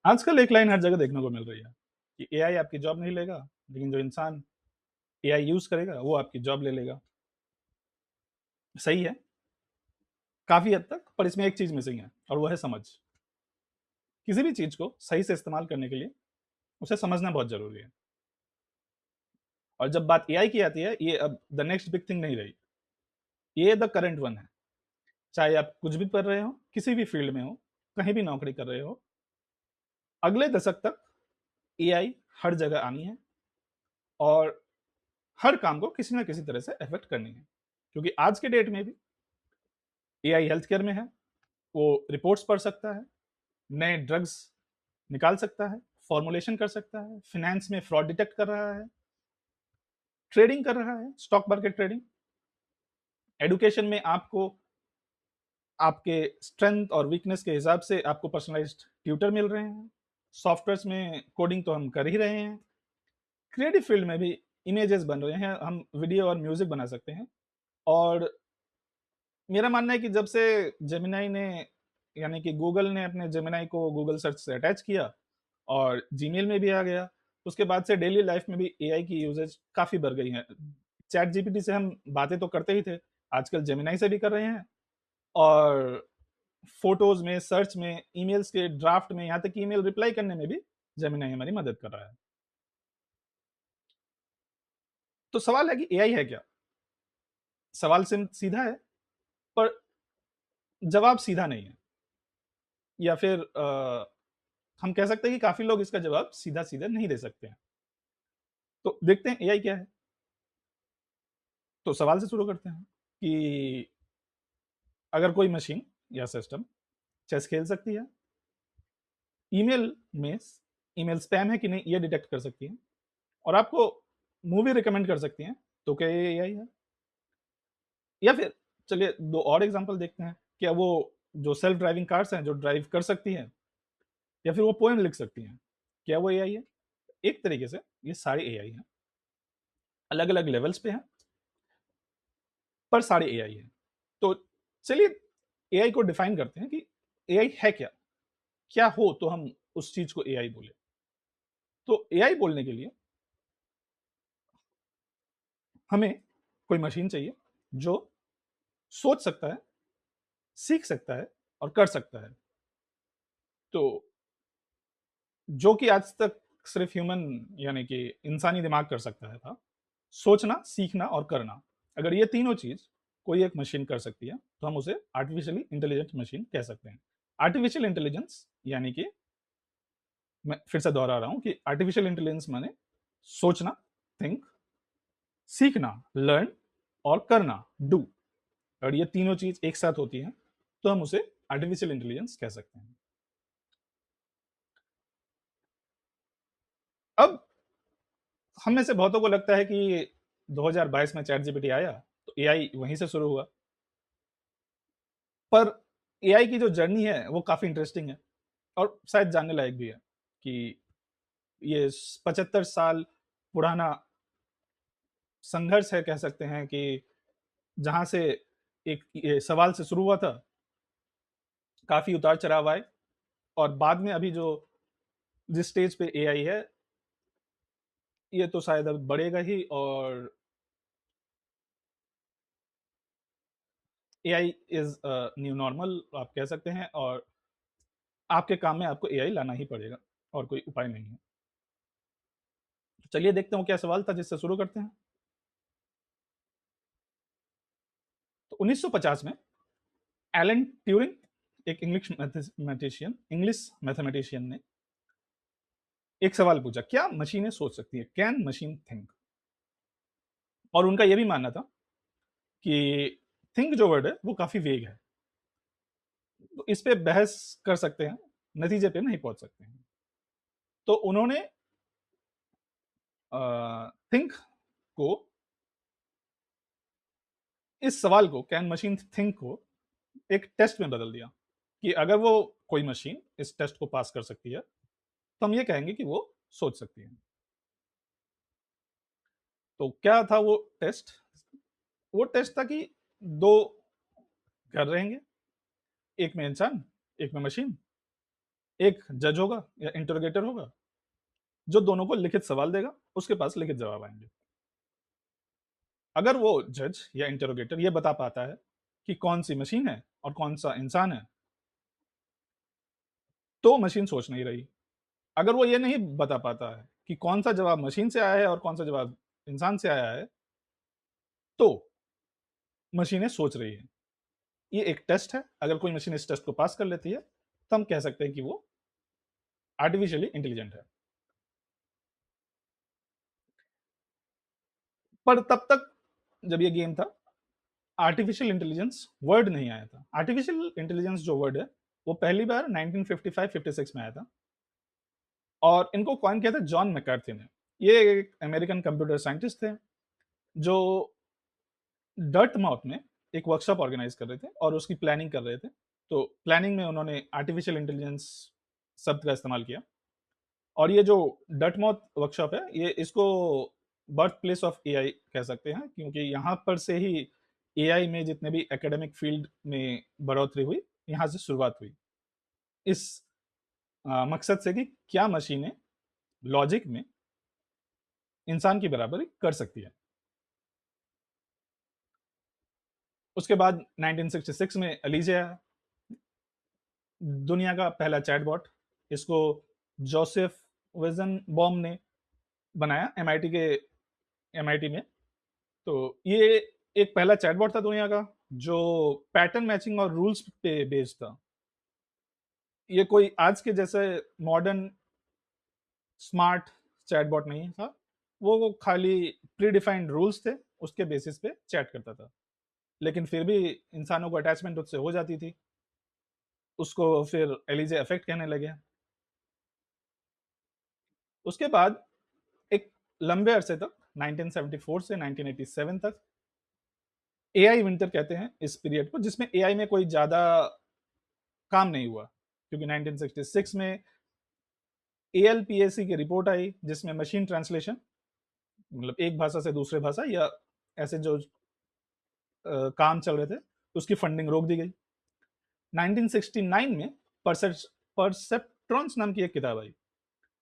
आजकल एक लाइन हर जगह देखने को मिल रही है कि एआई आपकी जॉब नहीं लेगा, लेकिन जो इंसान एआई यूज़ करेगा, वो आपकी जॉब ले लेगा। सही है, काफ़ी हद तक, पर इसमें एक चीज़ मिसिंग है और वो है समझ। किसी भी चीज़ को सही से इस्तेमाल करने के लिए उसे समझना बहुत ज़रूरी है। और जब बात एआई की आती है, ये अब द नेक्स्ट बिग थिंग नहीं रही, ये द करंट वन है। चाहे आप कुछ भी कर रहे हो, किसी भी फील्ड में हो, कहीं भी नौकरी कर रहे हो, अगले दशक तक एआई हर जगह आनी है और हर काम को किसी न किसी तरह से अफ़ेक्ट करनी है। क्योंकि आज के डेट में भी एआई हेल्थ केयर में है, वो रिपोर्ट्स पढ़ सकता है, नए ड्रग्स निकाल सकता है, फॉर्मुलेशन कर सकता है, फाइनेंस में फ्रॉड डिटेक्ट कर रहा है, ट्रेडिंग कर रहा है, स्टॉक मार्केट ट्रेडिंग, एडुकेशन में आपको आपके स्ट्रेंथ और वीकनेस के हिसाब से आपको पर्सनलाइज्ड ट्यूटर मिल रहे हैं, सॉफ्टवेयर्स में कोडिंग तो हम कर ही रहे हैं, क्रिएटिव फील्ड में भी इमेजेस बन रहे हैं, हम वीडियो और म्यूजिक बना सकते हैं। और मेरा मानना है कि जब से जेमिनाई ने यानी कि गूगल ने अपने जेमिनाई को गूगल सर्च से अटैच किया और जीमेल में भी आ गया, उसके बाद से डेली लाइफ में भी एआई की यूजेज काफ़ी बढ़ गई है। चैट जीपीटी से हम बातें तो करते ही थे, आजकल जेमिनाई से भी कर रहे हैं और फोटोज में, सर्च में, ईमेल्स के ड्राफ्ट में, यहाँ तक कि ईमेल रिप्लाई करने में भी जेमिनाई हमारी मदद कर रहा है। तो सवाल है कि एआई है क्या? सवाल सीधा है, पर जवाब सीधा नहीं है। या फिर हम कह सकते हैं कि काफ़ी लोग इसका जवाब सीधा-सीधा नहीं दे सकते हैं। तो देखते हैं एआई क्या है? तो सवाल से शुरू करते हैं कि अगर कोई मशीन या सिस्टम चेस खेल सकती है, ईमेल में ईमेल स्पैम है कि नहीं ये डिटेक्ट कर सकती है और आपको मूवी रिकमेंड कर सकती है, तो क्या ये एआई है? या फिर चलिए 2 और एग्ज़ाम्पल देखते हैं। क्या वो जो सेल्फ ड्राइविंग कार्स हैं, जो ड्राइव कर सकती हैं या फिर वो पोएम लिख सकती हैं, क्या वो एआई है? एक तरीके से ये सारे एआई हैं। अलग-अलग लेवल्स पे हैं, पर सारे एआई हैं। तो चलिए एआई को डिफाइन करते हैं कि एआई है क्या? क्या हो तो हम उस चीज़ को एआई बोले? तो एआई बोलने के लिए हमें कोई मशीन चाहिए जो सोच सकता है, सीख सकता है और कर सकता है। तो जो कि आज तक सिर्फ ह्यूमन यानी कि इंसानी दिमाग कर सकता है था, सोचना, सीखना और करना। अगर ये तीनों चीज़ कोई एक मशीन कर सकती है, तो हम उसे आर्टिफिशियली इंटेलिजेंट मशीन कह सकते हैं। आर्टिफिशियल इंटेलिजेंस यानी कि मैं फिर से दोहरा रहा हूँ कि आर्टिफिशियल इंटेलिजेंस माने सोचना, थिंक, सीखना, लर्न और करना, डू। और ये तीनों चीज़ एक साथ होती हैं, तो हम उसे आर्टिफिशियल इंटेलिजेंस कह सकते हैं। अब हम में से बहुतों को लगता है कि 2022 में चैट जीपीटी आया, तो एआई वहीं से शुरू हुआ। पर एआई की जो जर्नी है, वो काफ़ी इंटरेस्टिंग है और शायद जानने लायक भी है कि ये 75 साल पुराना संघर्ष है कह सकते हैं कि जहाँ से एक ये सवाल से शुरू हुआ था, काफ़ी उतार-चढ़ाव आए और बाद में अभी जो जिस स्टेज पे एआई है, ये तो शायद अब बढ़ेगा ही और एआई इज़ न्यू नॉर्मल आप कह सकते हैं और आपके काम में आपको एआई लाना ही पड़ेगा और कोई उपाय नहीं है। तो चलिए देखते हैं वो क्या सवाल था जिससे शुरू करते हैं। तो 1950 में एलन ट्यूरिंग एक इंग्लिश मैथमेटिशियन ने एक सवाल पूछा, क्या मशीनें सोच सकती हैं? Can machine think? और उनका ये भी मानना था कि थिंक जो वर्ड है वो काफ़ी वेग है। तो इस पे बहस कर सकते हैं, नतीजे पे नहीं पहुँच सकते हैं। तो उन्होंने थिंक को इस सवाल को कैन मशीन थिंक को एक टेस्ट में बदल दिया कि अगर वो कोई मशीन इस टेस्ट को पास कर सकती है, तो हम ये कहेंगे कि वो सोच सकती है। तो क्या था वो टेस्ट? वो टेस्ट था कि 2 घर रहेंगे, एक में इंसान, एक में मशीन। एक जज होगा या इंटरोगेटर होगा, जो दोनों को लिखित सवाल देगा, उसके पास लिखित जवाब आएँगे। अगर वो जज या इंटरोगेटर ये बता पाता है कि कौन-सी मशीन है और कौन-सा इंसान है, तो मशीन सोच नहीं रही। अगर वो ये नहीं बता पाता है कि कौन-सा जवाब मशीन से आया है और कौन-सा जवाब इंसान से आया है, तो मशीनें सोच रही हैं। ये एक टेस्ट है, अगर कोई मशीन इस टेस्ट को पास कर लेती है, तो हम कह सकते हैं कि वो आर्टिफिशियली इंटेलिजेंट है। पर तब तक जब ये गेम था, आर्टिफिशियल इंटेलिजेंस वर्ड नहीं आया था। आर्टिफिशियल इंटेलिजेंस जो वर्ड है, वो पहली बार 1955-56 में आया था और इनको कॉइन किया था जॉन मैकार्थी ने। ये एक अमेरिकन कंप्यूटर साइंटिस्ट थे, जो डर्टमाउथ में एक वर्कशॉप ऑर्गेनाइज कर रहे थे और उसकी प्लानिंग कर रहे थे। तो प्लानिंग में उन्होंने आर्टिफिशियल इंटेलिजेंस शब्द का इस्तेमाल किया और ये जो डर्टमाउथ वर्कशॉप है, ये इसको बर्थ प्लेस ऑफ एआई कह सकते हैं, क्योंकि यहाँ पर से ही एआई में जितने भी एकेडमिक फील्ड में बढ़ोतरी हुई, यहाँ से शुरुआत हुई। इस मकसद से कि क्या मशीनें लॉजिक में इंसान की बराबरी कर सकती है। उसके बाद 1966 में एलिजा, दुनिया का पहला चैटबॉट, इसको जोसेफ वेजनबॉम ने बनाया एमआईटी में। तो ये एक पहला चैटबॉट था दुनिया का, जो पैटर्न मैचिंग और रूल्स पे बेस्ड था। ये कोई आज के जैसे मॉडर्न स्मार्ट चैटबॉट नहीं था। वो खाली प्री डिफाइंड रूल्स थे, उसके बेसिस पे चैट करता था। लेकिन फिर भी इंसानों को अटैचमेंट उससे हो जाती थी। उसको फिर एलिजे इफेक्ट कहने लगे। उसके बाद एक लंबे अरसे तक 1974 से 1987 तक एआई विंटर कहते हैं इस पीरियड को, जिसमें एआई में कोई ज़्यादा काम नहीं हुआ, क्योंकि 1966 में एएलपीएसी की रिपोर्ट आई, जिसमें मशीन ट्रांसलेशन, मतलब एक भाषा से दूसरे भाषा या ऐसे जो काम चल रहे थे, उसकी फंडिंग रोक दी गई। 1969 में परसेप्ट्रॉन्स नाम की एक किताब आई,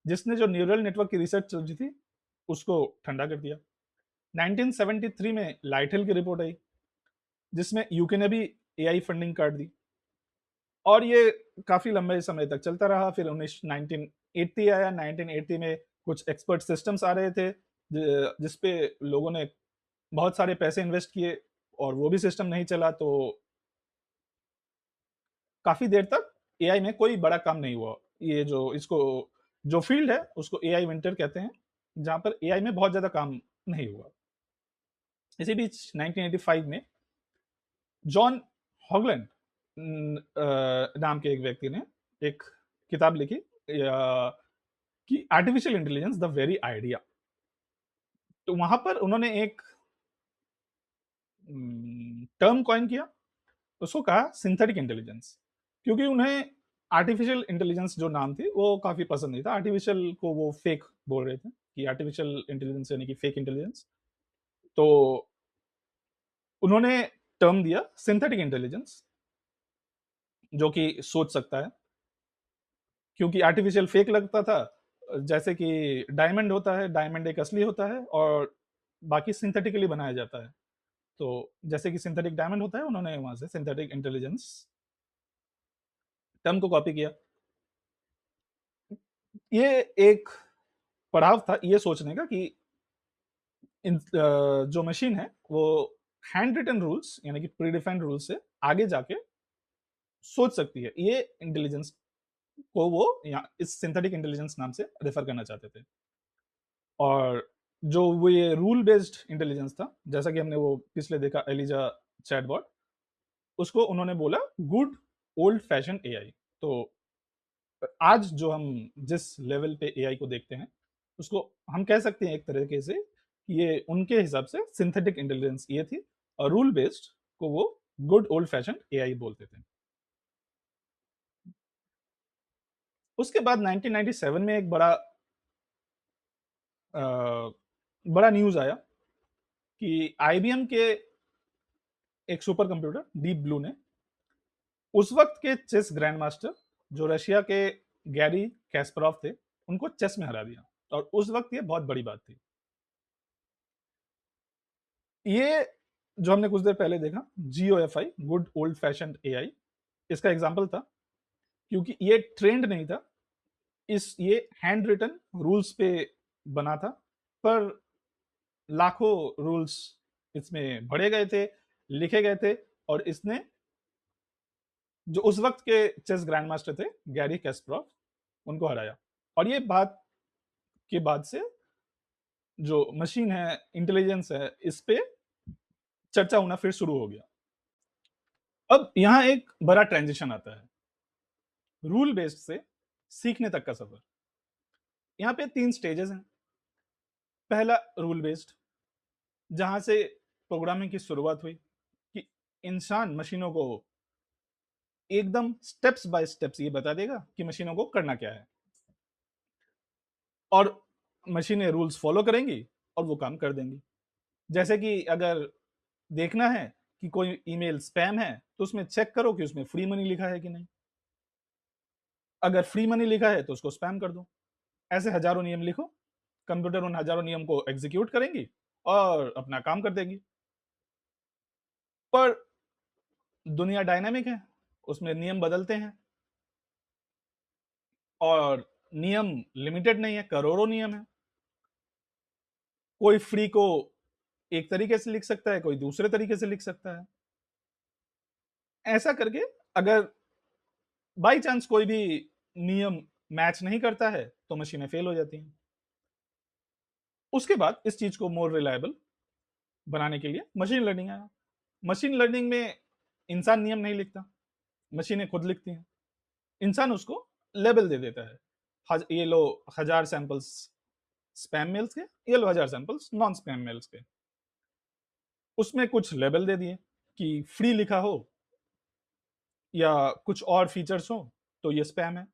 जिसने जो न्यूरल नेटवर्क की रिसर्च चल रही थी, उसको ठंडा कर दिया। 1973 में लाइट हिल की रिपोर्ट आई, जिसमें यूके ने भी एआई फंडिंग काट दी और ये काफी लंबे समय तक चलता रहा। फिर 1980 आया। 1980 में कुछ एक्सपर्ट सिस्टम्स आ रहे थे, जिसपे लोगों ने बहुत सारे पैसे इन्वेस्ट किए और वो भी सिस्टम नहीं चला। तो काफी देर तक एआई में कोई बड़ा काम नहीं हुआ। ये जो इसको जो फील्ड है, उसको एआई विंटर कहते हैं, जहां पर एआई में बहुत ज्यादा काम नहीं हुआ। इसी बीच 1985 में जॉन हॉगलैंड नाम के एक व्यक्ति ने एक किताब लिखी, कि artificial intelligence the very idea. तो वहां पर उन्होंने एक टर्म कॉइन किया, उसको कहा सिंथेटिक इंटेलिजेंस, क्योंकि उन्हें आर्टिफिशियल इंटेलिजेंस जो नाम थी वो काफी पसंद नहीं था। आर्टिफिशियल को वो फेक बोल रहे थे, कि आर्टिफिशियल इंटेलिजेंस यानी कि फेक इंटेलिजेंस। तो उन्होंने टर्म दिया सिंथेटिक इंटेलिजेंस, जो कि सोच सकता है, क्योंकि आर्टिफिशियल फेक लगता था। जैसे कि डायमंड होता है, डायमंड एक असली होता है और बाकी सिंथेटिकली बनाया जाता है। तो जैसे कि सिंथेटिक डायमंड होता है, उन्होंने वहां से सिंथेटिक इंटेलिजेंस टर्म को कॉपी किया। ये एक पड़ाव था ये सोचने का कि जो मशीन है वो हैंड रिटन रूल्स यानी कि प्री डिफाइंड रूल्स से आगे जाके सोच सकती है। ये इंटेलिजेंस को वो यहाँ इस सिंथेटिक इंटेलिजेंस नाम से रेफर करना चाहते थे। और जो वो ये रूल बेस्ड इंटेलिजेंस था, जैसा कि हमने वो पिछले देखा एलिजा चैटबॉट, उसको उन्होंने बोला गुड ओल्ड फैशन एआई। तो आज जो हम जिस लेवल पे एआई को देखते हैं, उसको हम कह सकते हैं एक तरीके से कि ये उनके हिसाब से सिंथेटिक इंटेलिजेंस ये थी, और रूल बेस्ड को वो गुड ओल्ड फैशन एआई बोलते थे। उसके बाद 1997 में एक बड़ा न्यूज आया कि आईबीएम के एक सुपर कंप्यूटर डीप ब्लू ने उस वक्त के चेस ग्रैंड मास्टर, जो रशिया के गैरी कैस्परोव थे, उनको चेस में हरा दिया, और उस वक्त ये बहुत बड़ी बात थी। ये जो हमने कुछ देर पहले देखा, GOFI, good old fashion AI, इसका एग्जाम्पल था, क्योंकि ये ट्रेंड नहीं था, ये हैंड रिटन रूल्स पे बना था, पर लाखों रूल्स इसमें भरे गए थे, लिखे गए थे, और इसने जो उस वक्त के चेस ग्रैंड मास्टर थे, गैरी कैस्परोव, उनको हराया। और ये बात के बाद से जो मशीन है, इंटेलिजेंस है, इस पे चर्चा होना फिर शुरू हो गया। अब यहां एक बड़ा ट्रांजिशन आता है, रूल बेस्ड से सीखने तक का सफर। यहाँ पे 3 स्टेजेस हैं। पहला रूल बेस्ड, जहां से प्रोग्रामिंग की शुरुआत हुई, कि इंसान मशीनों को एकदम स्टेप्स बाय स्टेप्स ये बता देगा कि मशीनों को करना क्या है, और मशीनें रूल्स फॉलो करेंगी और वो काम कर देंगी। जैसे कि अगर देखना है कि कोई ईमेल स्पैम है, तो उसमें चेक करो कि उसमें फ्री मनी लिखा है कि नहीं। अगर फ्री मनी लिखा है तो उसको स्पैम कर दो। ऐसे हजारों नियम लिखो, कंप्यूटर उन हजारों नियम को एग्जीक्यूट करेंगी और अपना काम कर देगी। पर दुनिया डायनामिक है, उसमें नियम बदलते हैं, और नियम लिमिटेड नहीं है, करोड़ों नियम है। कोई फ्री को एक तरीके से लिख सकता है, कोई दूसरे तरीके से लिख सकता है। ऐसा करके अगर बाई चांस कोई भी नियम मैच नहीं करता है, तो मशीनें फेल हो जाती हैं। उसके बाद इस चीज को मोर रिलायबल बनाने के लिए मशीन लर्निंग आया। मशीन लर्निंग में इंसान नियम नहीं लिखता, मशीनें खुद लिखती हैं। इंसान उसको लेबल दे देता है, ये लो 1000 सैंपल्स स्पैम मेल्स के, ये लो 1000 सैंपल्स नॉन स्पैम मेल्स के। उसमें कुछ लेबल दे दिए कि फ्री लिखा हो या कुछ और फीचर्स हो तो ये स्पैम है।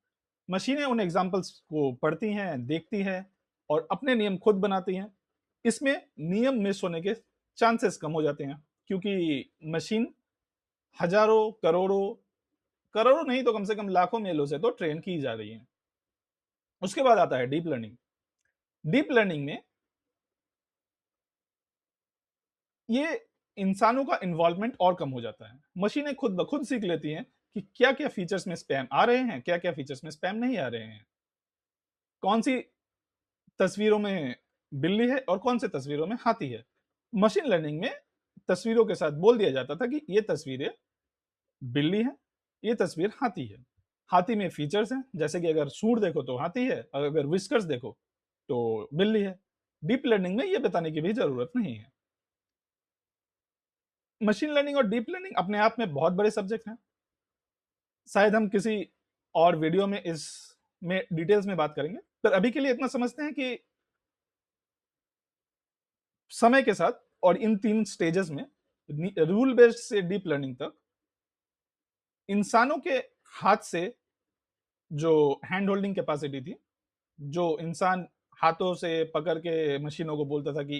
मशीनें उन एग्जांपल्स को पढ़ती हैं, देखती हैं, और अपने नियम खुद बनाती हैं। इसमें नियम मिस होने के चांसेस कम हो जाते हैं, क्योंकि मशीन हजारों, करोड़ों, करोड़ों नहीं तो कम से कम लाखों मेलों से तो ट्रेन की जा रही है। उसके बाद आता है डीप लर्निंग। डीप लर्निंग में ये इंसानों का इन्वॉल्वमेंट और कम हो जाता है। मशीनें खुद ब खुद सीख लेती हैं कि क्या क्या फीचर्स में स्पैम आ रहे हैं, क्या क्या फीचर्स में स्पैम नहीं आ रहे हैं, कौन सी तस्वीरों में बिल्ली है और कौन से तस्वीरों में हाथी है। मशीन लर्निंग में तस्वीरों के साथ बोल दिया जाता था कि ये तस्वीरें बिल्ली है, ये तस्वीर हाथी है। हाथी में फीचर्स हैं, जैसे कि अगर सूंड देखो तो हाथी है, और अगर विस्कर्स देखो तो बिल्ली है। डीप लर्निंग में ये बताने की भी जरूरत नहीं है। मशीन लर्निंग और डीप लर्निंग अपने आप में बहुत बड़े सब्जेक्ट हैं। शायद हम किसी और वीडियो में इस में डिटेल्स में बात करेंगे, पर अभी के लिए इतना समझते हैं कि समय के साथ और इन 3 स्टेजेस में, रूल बेस्ड से डीप लर्निंग तक, इंसानों के हाथ से जो हैंड होल्डिंग कैपेसिटी थी, जो इंसान हाथों से पकड़ के मशीनों को बोलता था कि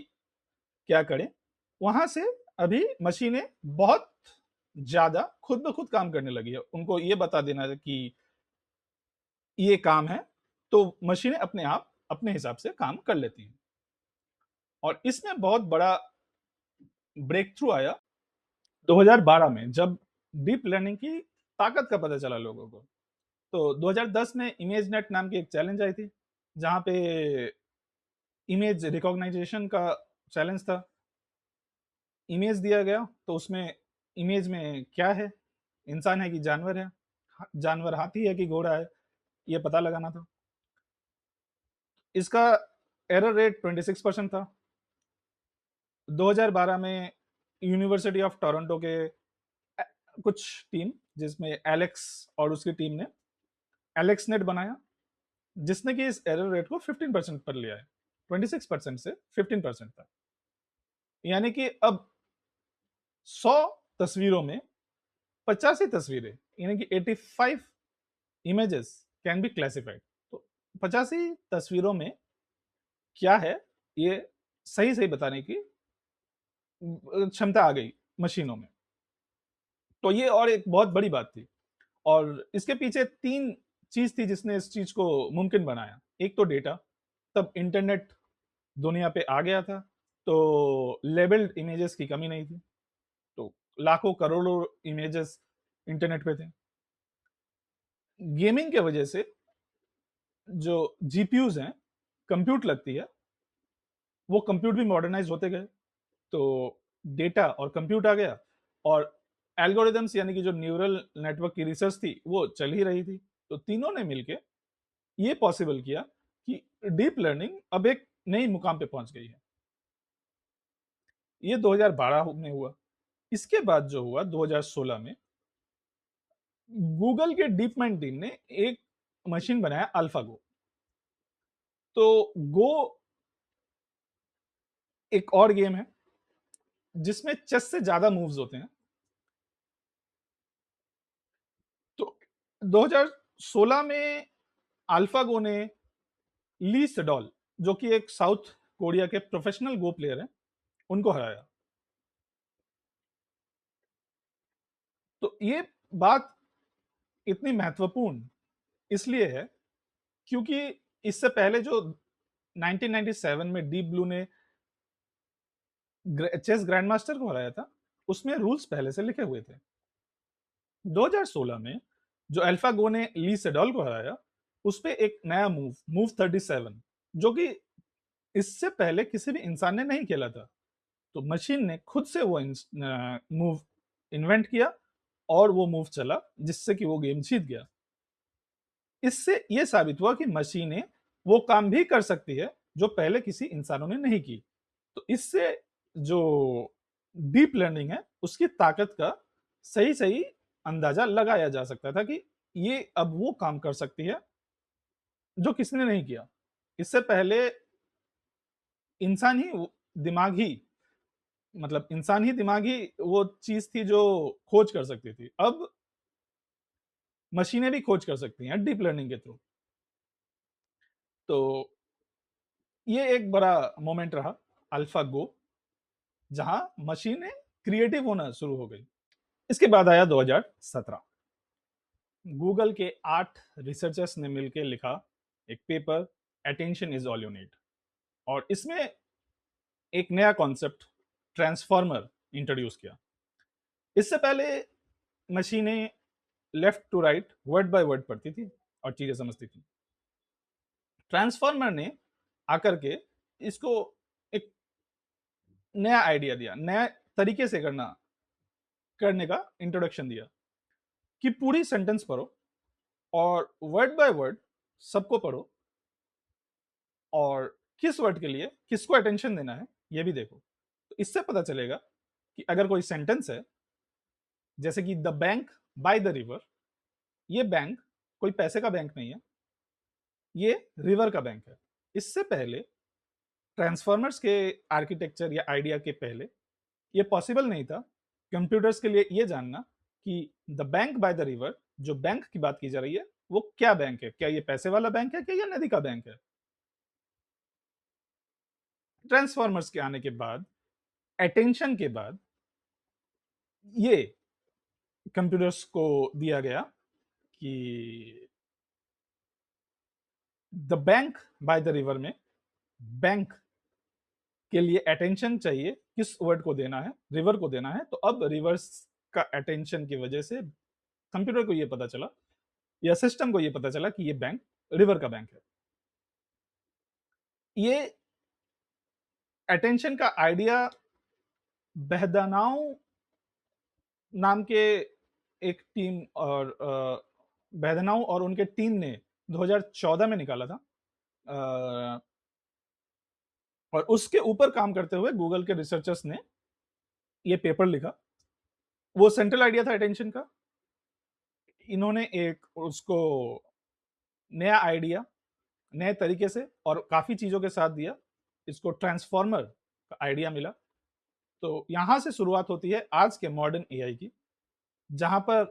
क्या करें, वहां से अभी मशीनें बहुत ज्यादा खुद ब खुद काम करने लगी है। उनको ये बता देना कि ये काम है, तो मशीनें अपने आप अपने हिसाब से काम कर लेती हैं। और इसमें बहुत बड़ा ब्रेक थ्रू आया 2012 में, जब डीप लर्निंग की ताकत का पता चला लोगों को। तो 2010 में इमेज नेट नाम की एक चैलेंज आई थी, जहां पे इमेज रिकॉग्नाइजेशन का चैलेंज था। इमेज दिया गया तो उसमें इमेज में क्या है, इंसान है कि जानवर है, जानवर हाथी है कि घोड़ा है, ये पता लगाना था। इसका एरर रेट 26% था। 2012 में यूनिवर्सिटी ऑफ टोरंटो के कुछ टीम, जिसमें एलेक्स और उसकी टीम ने एलेक्स नेट बनाया, जिसने कि इस एरर रेट को 15% पर लिया है। 26% से 15% तक। यानी कि अब 100 तस्वीरों में 85 तस्वीरें, यानी कि 85 इमेजेस कैन बी क्लासिफाइड। तो 85 तस्वीरों में क्या है, ये सही सही बताने की क्षमता आ गई मशीनों में। तो ये और एक बहुत बड़ी बात थी। और इसके पीछे 3 चीज़ थी जिसने इस चीज़ को मुमकिन बनाया। एक तो डेटा, तब इंटरनेट दुनिया पे आ गया था, तो लेबल्ड इमेजेस की कमी नहीं थी, तो लाखों करोड़ों इमेजेस इंटरनेट पे थे। गेमिंग के वजह से जो जीपीयूज़ हैं, कंप्यूट लगती है, वो कंप्यूट भी मॉडर्नाइज़ होते गए। तो डेटा और कंप्यूट आ गया, और एल्गोरिदम्स यानी कि जो न्यूरल नेटवर्क की रिसर्च थी, वो चल ही रही थी। तो तीनों ने मिलके ये पॉसिबल किया कि डीप लर्निंग अब एक नई मुकाम पे पहुंच गई है। ये 2012 में हुआ। इसके बाद जो हुआ 2016 में, गूगल के डीप माइंड टीम ने एक मशीन बनाया अल्फागो। तो गो एक और गेम है जिसमें चेस से ज्यादा मूव्स होते हैं। तो 2016 में अल्फागो ने ली सेडॉल, जो कि एक साउथ कोरिया के प्रोफेशनल गो प्लेयर हैं, उनको हराया। तो ये बात इतनी महत्वपूर्ण इसलिए है क्योंकि इससे पहले जो 1997 में डीप ब्लू ने चेस ग्रैंड मास्टर को हराया था, उसमें रूल्स पहले से लिखे हुए थे। 2016 में जो अल्फागो ने ली सेडॉल को हराया, उस पे एक नया मूव, मूव 37, जो कि इससे पहले किसी भी इंसान ने नहीं खेला था। तो मशीन ने खुद से वो मूव इन्वेंट किया, और वो मूव चला, जिससे कि वो गेम जीत गया। इससे ये साबित हुआ कि मशीनें वो काम भी कर सकती है जो पहले किसी इंसानों ने नहीं की। तो इससे जो डीप लर्निंग है, उसकी ताकत का सही सही अंदाजा लगाया जा सकता था कि ये अब वो काम कर सकती है जो किसी ने नहीं किया। इससे पहले इंसान ही दिमाग ही मतलब इंसान ही दिमाग ही वो चीज थी जो खोज कर सकती थी। अब मशीनें भी खोज कर सकती हैं डीप लर्निंग के थ्रू। तो ये एक बड़ा मोमेंट रहा अल्फा गो, जहां मशीनें क्रिएटिव होना शुरू हो गई। इसके बाद आया 2017। गूगल के 8 रिसर्चर्स ने मिलकर लिखा एक paper, attention is all you need. और इसमें एक नया कॉन्सेप्ट, ट्रांसफॉर्मर, इंट्रोड्यूस किया। इससे पहले मशीनें left to right, word by word पढ़ती थी और चीजें समझती थी। ट्रांसफॉर्मर ने आकर के इसको एक नया आइडिया दिया, नया तरीके से करने का इंट्रोडक्शन दिया कि पूरी सेंटेंस पढ़ो और वर्ड बाय वर्ड सबको पढ़ो, और किस वर्ड के लिए किसको अटेंशन देना है ये भी देखो। तो इससे पता चलेगा कि अगर कोई सेंटेंस है, जैसे कि the bank by the river, ये बैंक कोई पैसे का बैंक नहीं है, ये रिवर का बैंक है। इससे पहले ट्रांसफॉर्मर्स के आर्किटेक्चर या आइडिया के पहले ये पॉसिबल नहीं था कंप्यूटर्स के लिए ये जानना कि the bank by the river, जो बैंक की बात की जा रही है, वो क्या बैंक है, क्या ये पैसे वाला बैंक है, क्या ये नदी का बैंक है। ट्रांसफॉर्मर्स के आने के बाद, अटेंशन के बाद, ये कंप्यूटर्स को दिया गया कि the bank by the river में बैंक के लिए अटेंशन चाहिए, किस वर्ड को देना है, रिवर को देना है। तो अब रिवर्स का अटेंशन की वजह से कंप्यूटर को यह पता चला या सिस्टम को यह पता चला कि ये बैंक रिवर का बैंक है। ये अटेंशन का आइडिया बेहदानाओं नाम के एक टीम और बेहदानाओं और उनके टीम ने 2014 में निकाला था। और उसके ऊपर काम करते हुए गूगल के रिसर्चर्स ने ये पेपर लिखा। वो सेंट्रल आइडिया था अटेंशन का। इन्होंने एक उसको नया आइडिया, नए तरीके से और काफी चीजों के साथ दिया। इसको ट्रांसफॉर्मर का आइडिया मिला। तो यहां से शुरुआत होती है आज के मॉडर्न एआई की, जहां पर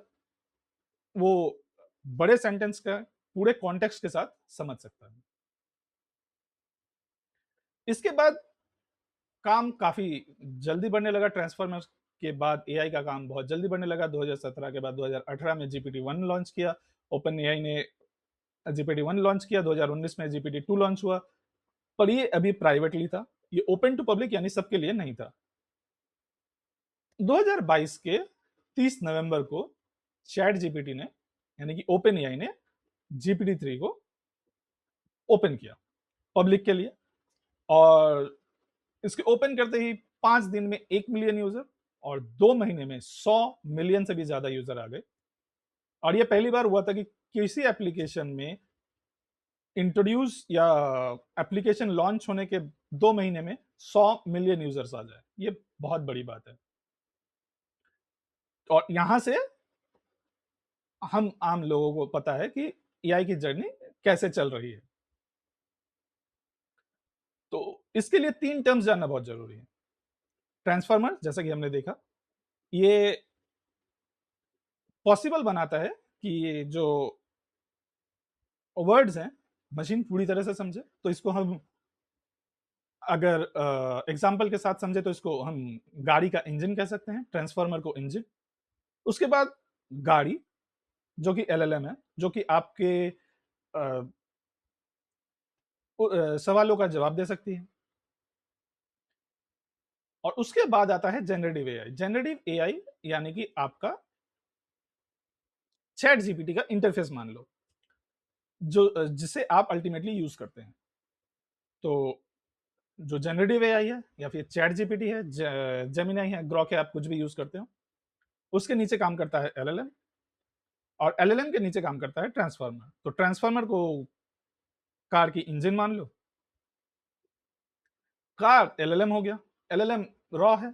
वो बड़े सेंटेंस का पूरे कॉन्टेक्स्ट के साथ समझ सकता है। इसके बाद काम काफी जल्दी बढ़ने लगा। ट्रांसफॉर्मर के बाद एआई का काम बहुत जल्दी बढ़ने लगा। 2017 के बाद 2018 में जीपीटी 1 लॉन्च किया ओपन एआई ने। GPT-1 लॉन्च किया, 2019 में GPT-2 लॉन्च हुआ, पर ये अभी प्राइवेटली था, ये ओपन टू पब्लिक यानी सबके लिए नहीं था। 2022 के 30 नवंबर को चैट जीपीटी ने यानी कि ओपन एआई ने GPT-3 को ओपन किया पब्लिक के लिए, और इसके ओपन करते ही 5 दिन में 1 मिलियन यूजर और 2 महीने में 100 मिलियन से भी ज्यादा यूजर आ गए। और ये पहली बार हुआ था कि किसी एप्लीकेशन में इंट्रोड्यूस या एप्लीकेशन लॉन्च होने के 2 महीने में 100 मिलियन यूजर्स आ जाए, ये बहुत बड़ी बात है। और यहां से हम आम लोगों को पता है कि एआई की जर्नी कैसे चल रही है। तो इसके लिए 3 टर्म्स जानना बहुत जरूरी है। ट्रांसफार्मर, जैसा कि हमने देखा, ये पॉसिबल बनाता है कि ये जो वर्ड्स हैं मशीन पूरी तरह से समझे। तो इसको हम अगर एग्जाम्पल के साथ समझे तो इसको हम गाड़ी का इंजन कह सकते हैं, ट्रांसफार्मर को इंजन। उसके बाद गाड़ी जो कि एलएलएम है, जो कि आपके सवालों का जवाब दे सकती है। और उसके बाद आता है जनरेटिव एआई। जनरेटिव एआई यानी कि आपका चैट जीपीटी का इंटरफेस मान लो, जो जिसे आप अल्टीमेटली यूज करते हैं। तो जो जनरेटिव एआई है या फिर चैट जीपीटी है, जेमिनाई है, ग्रॉक है, आप कुछ भी यूज करते हो, उसके नीचे काम करता है एलएलएम, और एलएलएम के नीचे काम करता है ट्रांसफार्मर। तो ट्रांसफार्मर को कार की इंजन मान लो, कार एलएलएम हो गया। एलएलएम रॉ है,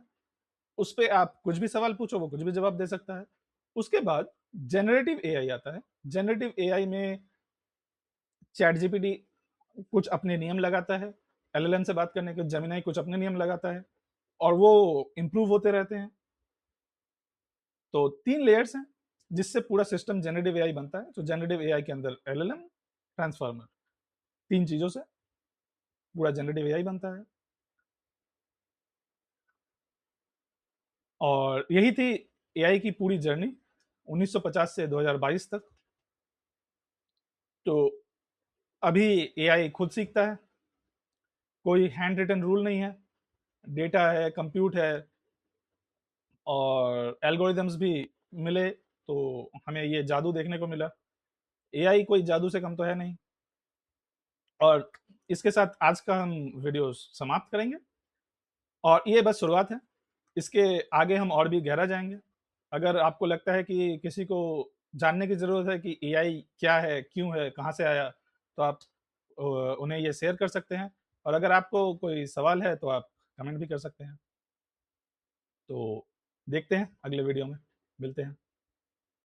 उस पे आप कुछ भी सवाल पूछो वो कुछ भी जवाब दे सकता है। उसके बाद जनरेटिव एआई आता है। जनरेटिव एआई में चैट जीपीटी कुछ अपने नियम लगाता है, एलएलएम से बात करने के जेमिनाई कुछ अपने नियम लगाता है, और वो इंप्रूव होते रहते हैं। तो 3 लेयर्स हैं जिससे पूरा सिस्टम जनरेटिव एआई बनता है। तो जनरेटिव एआई के अंदर एलएलएम, ट्रांसफार्मर, 3 चीजों से पूरा जनरेटिव एआई बनता है। और यही थी एआई की पूरी जर्नी 1950 से 2022 तक। तो अभी एआई खुद सीखता है, कोई हैंड रिटन रूल नहीं है, डेटा है, कंप्यूट है, और एल्गोरिदम्स भी मिले तो हमें ये जादू देखने को मिला। एआई कोई जादू से कम तो है नहीं। और इसके साथ आज का हम वीडियो समाप्त करेंगे, और ये बस शुरुआत है, इसके आगे हम और भी गहरा जाएंगे। अगर आपको लगता है कि किसी को जानने की ज़रूरत है कि एआई क्या है, क्यों है, कहाँ से आया, तो आप उन्हें ये शेयर कर सकते हैं। और अगर आपको कोई सवाल है तो आप कमेंट भी कर सकते हैं। तो देखते हैं अगले वीडियो में, मिलते हैं।